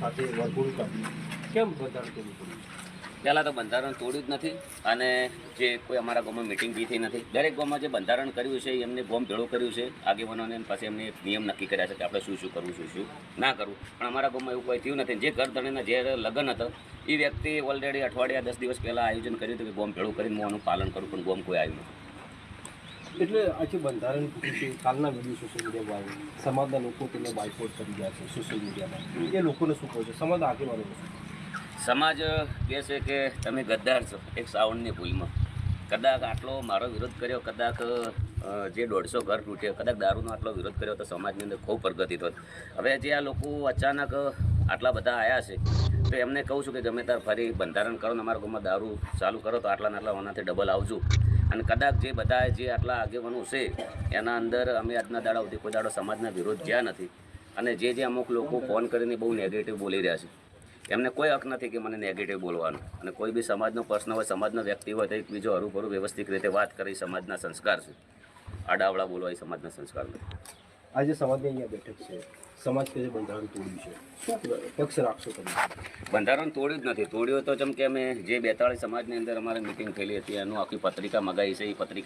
સાથે વરઘોડું કાઢ્યું, કેમ બંધારણ તોડવું પડ્યું? પહેલાં તો બંધારણ તોડ્યું જ નથી અને જે કોઈ અમારા ગામમાં મિટિંગ બી થઈ નથી. દરેક ગામમાં જે બંધારણ કર્યું છે એમને ગામ ભેળું કર્યું છે આગેવાનોને, પછી એમને એક નિયમ નક્કી કર્યા છે કે આપણે શું શું કરવું, શું શું ના કરવું. પણ અમારા ગામમાં એવું કોઈ થયું નથી. જે ઘર ધણીના જે લગ્ન હતા એ વ્યક્તિ ઓલરેડી અઠવાડિયા 10 દિવસ પહેલાં આયોજન કર્યું હતું કે ગામ ભેળું કરીને હું આનું પાલન કરું, પણ ગામ કોઈ આવ્યું નથી. એટલે આજે બંધારણ વિશે કાલના વિડીયો સોશિયલ મીડિયામાં સમાજના લોકો તેને બાયકોટ કરી રહ્યા છે સોશિયલ મીડિયામાં. એ લોકોને શું કહો છો, સમાજના આગેવાનોને શું કહો છો? સમાજ કહે છે કે તમે ગદ્દાર છો એક શ્રાવણની ભૂલમાં. કદાચ આટલો મારો વિરોધ કર્યો, કદાચ જે 150 ઘર તૂટ્યો, કદાચ દારૂનો આટલો વિરોધ કર્યો તો સમાજની અંદર ખૂબ પ્રગતિ થોત. હવે જે આ લોકો અચાનક આટલા બધા આવ્યા છે તો એમને કહું છું કે ગમે ત્યારે ફરી બંધારણ કરો ને અમારા ગામમાં દારૂ ચાલુ કરો તો આટલા ઓનાથી ડબલ આવજો. અને કદાચ જે બધા જે આટલા આગેવાનો છે એના અંદર અમે આજના દાડા સુધી કોઈ દાડો સમાજના વિરોધ ગયા નથી. અને જે અમુક લોકો ફોન કરીને બહુ નેગેટિવ બોલી રહ્યા છે એમને કોઈ હક નથી કે મને નેગેટિવ બોલવાનું. અને કોઈ બી સમાજનો પ્રશ્ન હોય, સમાજનો વ્યક્તિ હોય તો એક બીજો હરુભરું વ્યવસ્થિત રીતે વાત કરી, સમાજના સંસ્કાર છે. આડાવડા બોલવા એ સમાજના સંસ્કાર નથી. આજે સમાજની અહીંયા બેઠક છે, સમાજ કહે છે બંધારણ તોડ્યું છે, શું પક્ષ રાખશો તમે? બંધારણ તોડ્યું જ નથી. તોડ્યું તો જેમ કે અમે જે 42 સમાજની અંદર અમારે મિટિંગ થયેલી હતી એનું આખી પત્રિકા મગાવી છે. એ પત્રિકા